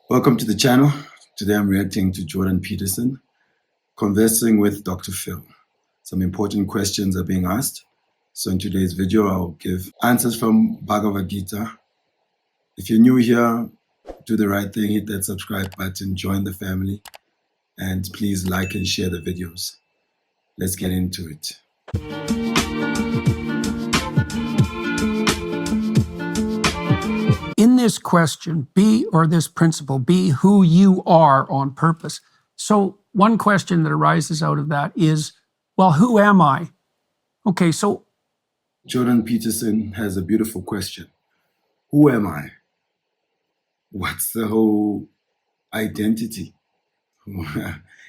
Welcome to the channel. Today I'm reacting to Jordan Peterson, conversing with Dr. Phil. Some important questions are being asked. So in today's video, I'll give answers from Bhagavad Gita. If you're new here, do the right thing, hit that subscribe button, join the family, and please like and share the videos. Let's get into it. In this question, this principle, be who you are on purpose. So one question that arises out of that is, well, who am I? Okay, so Jordan Peterson has a beautiful question. Who am I? What's the whole identity?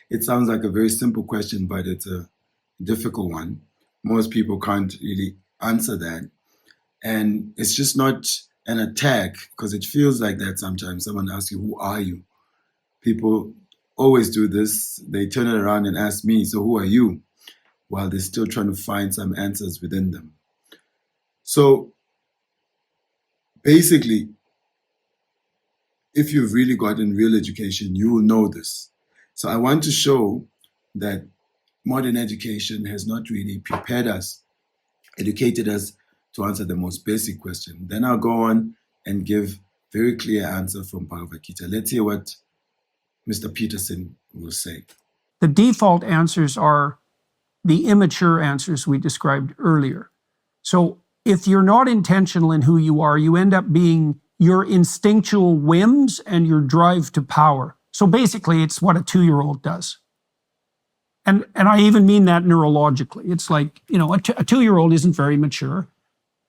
It sounds like a very simple question, but it's a difficult one. Most people can't really answer that. And it's just not an attack, because it feels like that sometimes. Someone asks you, who are you? People always do this. They turn it around and ask me, so who are you? While they're still trying to find some answers within them. So basically, if you've really gotten real education, you will know this. So I want to show that modern education has not really prepared us, educated us to answer the most basic question. Then I'll go on and give very clear answer from Bhagavad Gita. Let's hear what Mr. Peterson will say. the default answers are the immature answers we described earlier. So if you're not intentional in who you are, you end up being your instinctual whims and your drive to power. So basically, it's what a 2-year-old does. And I even mean that neurologically. It's like, a 2-year-old isn't very mature.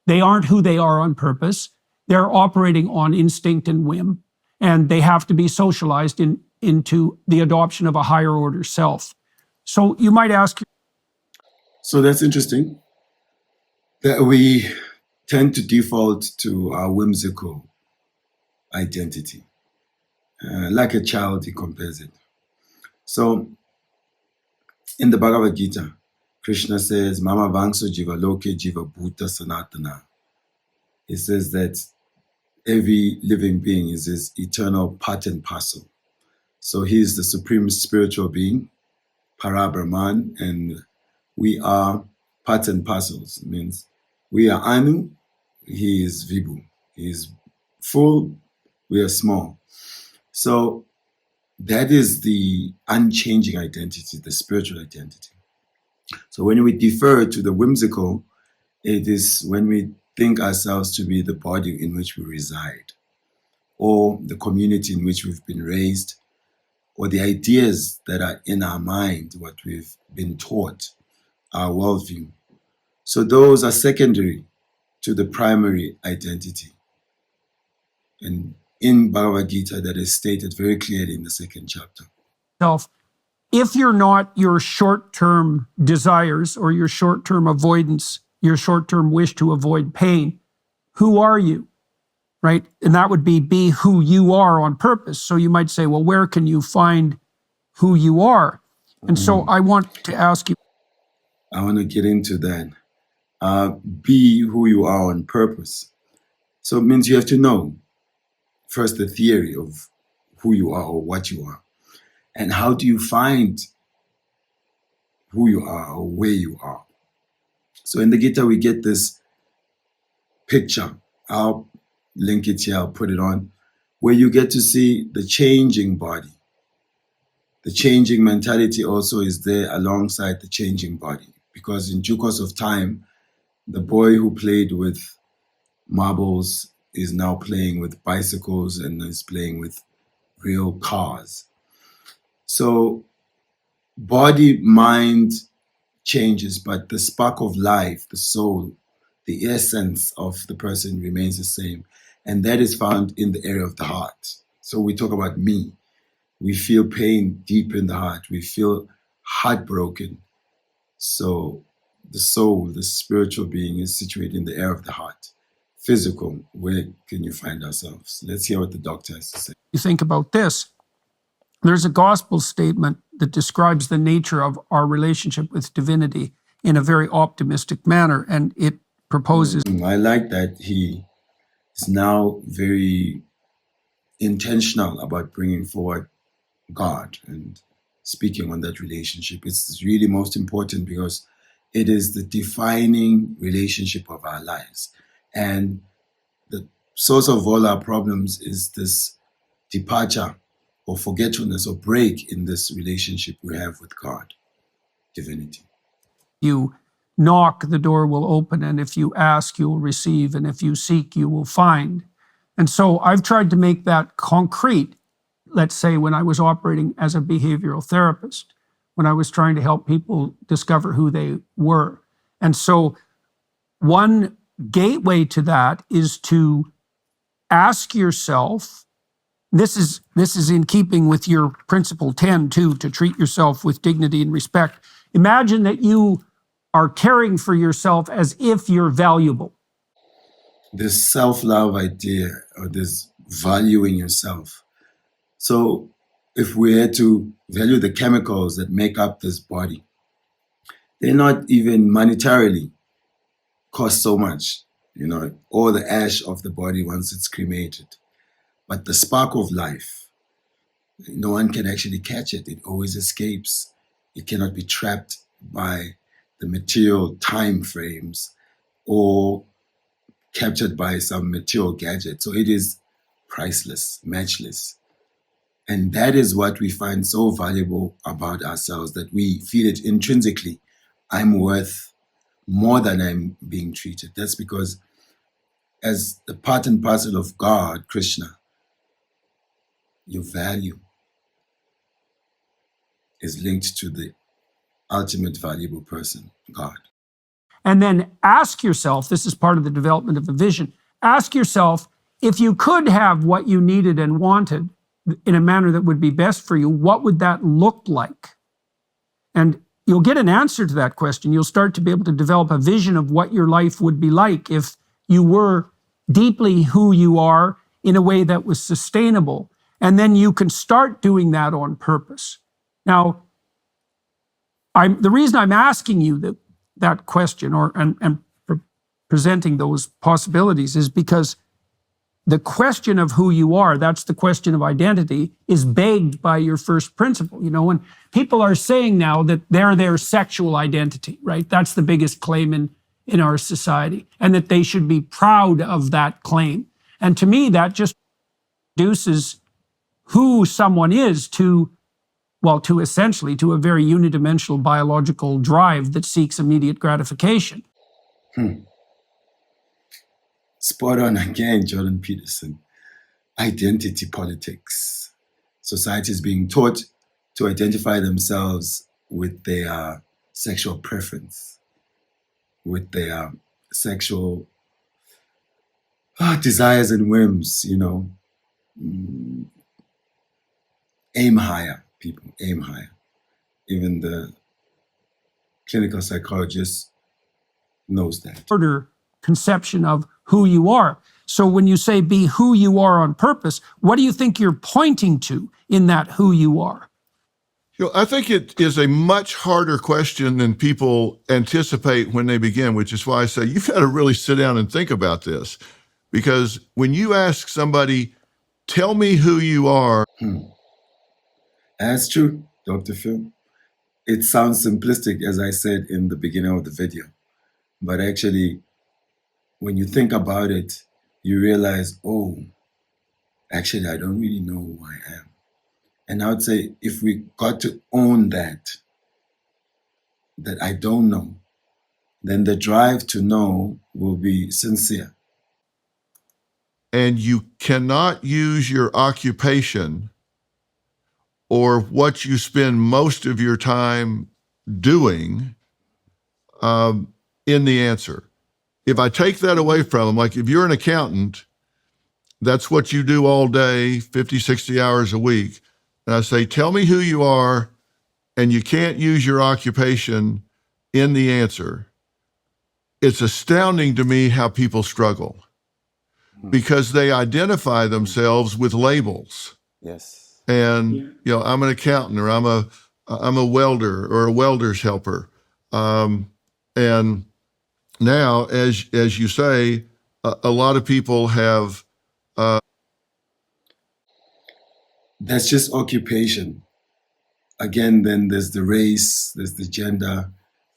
They aren't who they are on purpose. They're operating on instinct and whim, and they have to be socialized into the adoption of a higher order self. So you might ask. So that's interesting, that we tend to default to our whimsical identity. Like a child, he compares it. So in the Bhagavad Gita, Krishna says, Mama Vangso Jiva Loke Jiva Bhuta Sanatana. He says that every living being is his eternal part and parcel. So he is the supreme spiritual being, Para Brahman, and we are part and parcels. It means we are Anu, he is Vibhu. He is full, we are small. So that is the unchanging identity, the spiritual identity. So when we defer to the whimsical, it is when we think ourselves to be the body in which we reside, or the community in which we've been raised, or the ideas that are in our mind, what we've been taught, our worldview. So those are secondary to the primary identity. And in Bhagavad Gita, that is stated very clearly in the 2nd chapter. If you're not your short-term desires or your short-term avoidance, your short-term wish to avoid pain, who are you, right? And that would be who you are on purpose. So you might say, well, where can you find who you are? And so I want to ask you. I want to get into that. Be who you are on purpose. So it means you have to know first the theory of who you are or what you are. And how do you find who you are or where you are? So in the Gita, we get this picture. I'll link it here, I'll put it on, where you get to see the changing body. The changing mentality also is there alongside the changing body. Because in due course of time, the boy who played with marbles is now playing with bicycles and is playing with real cars. So body, mind changes, but the spark of life, the soul, the essence of the person remains the same. And that is found in the area of the heart. So we talk about me. We feel pain deep in the heart. We feel heartbroken. So the soul, the spiritual being, is situated in the area of the heart. Physical, where can you find ourselves? Let's hear what the doctor has to say. You think about this. There's a gospel statement that describes the nature of our relationship with divinity in a very optimistic manner, and it proposes. I like that he is now very intentional about bringing forward God and speaking on that relationship. It's really most important because it is the defining relationship of our lives. And the source of all our problems is this departure or forgetfulness or break in this relationship we have with God, divinity. You knock, the door will open, and if you ask, you will receive, and if you seek, you will find. And so I've tried to make that concrete, let's say when I was operating as a behavioral therapist, when I was trying to help people discover who they were. And so one gateway to that is to ask yourself, this is in keeping with your principle 10 too, to treat yourself with dignity and respect. Imagine that you are caring for yourself as if you're valuable. This self-love idea or this valuing yourself. So if we had to value the chemicals that make up this body, they're not even monetarily cost so much, or the ash of the body once it's cremated. But the spark of life, no one can actually catch it. It always escapes. It cannot be trapped by the material time frames or captured by some material gadget. So it is priceless, matchless. And that is what we find so valuable about ourselves, that we feel it intrinsically. I'm worth more than I'm being treated. That's because as the part and parcel of God, Krishna, your value is linked to the ultimate valuable person, God. And then ask yourself, this is part of the development of the vision, ask yourself, if you could have what you needed and wanted in a manner that would be best for you, what would that look like? And you'll get an answer to that question. You'll start to be able to develop a vision of what your life would be like if you were deeply who you are in a way that was sustainable. And then you can start doing that on purpose. Now, the reason I'm asking you that question and presenting those possibilities is because the question of who you are, that's the question of identity, is begged by your first principle. When people are saying now that they're their sexual identity, right? That's the biggest claim in our society, and that they should be proud of that claim. And to me, that just reduces who someone is to essentially to a very unidimensional biological drive that seeks immediate gratification. Spot on again, Jordan Peterson. Identity politics. Society is being taught to identify themselves with their sexual preference, with their sexual desires and whims, Aim higher, people, aim higher. Even the clinical psychologist knows that. Order conception of who you are. So when you say be who you are on purpose, what do you think you're pointing to in that who you are? I think it is a much harder question than people anticipate when they begin, which is why I say you've got to really sit down and think about this. Because when you ask somebody, tell me who you are. That's true, Dr. Phil. It sounds simplistic, as I said in the beginning of the video. But actually, when you think about it, you realize, actually, I don't really know who I am. And I would say, if we got to own that I don't know, then the drive to know will be sincere. And you cannot use your occupation or what you spend most of your time doing in the answer. If I take that away from them, like if you're an accountant, that's what you do all day, 50, 60 hours a week. And I say, tell me who you are, and you can't use your occupation in the answer. It's astounding to me how people struggle because they identify themselves with labels. Yes. And, I'm an accountant, or I'm a welder or a welder's helper. And now, as you say, a lot of people have That's just occupation. Again, then there's the race, there's the gender,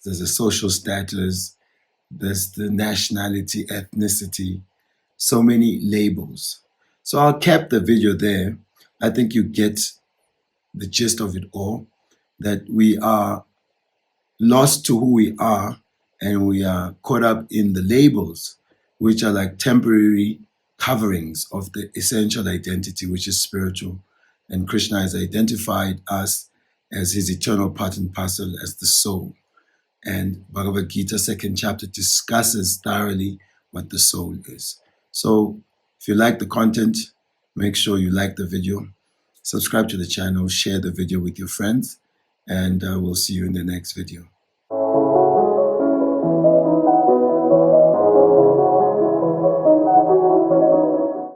there's the social status, there's the nationality, ethnicity, so many labels. So I'll cap the video there. I think you get the gist of it all, that we are lost to who we are, and we are caught up in the labels, which are like temporary coverings of the essential identity, which is spiritual. And Krishna has identified us as his eternal part and parcel as the soul. And Bhagavad Gita, second chapter, discusses thoroughly what the soul is. So if you like the content, make sure you like the video, subscribe to the channel, share the video with your friends, and we'll see you in the next video.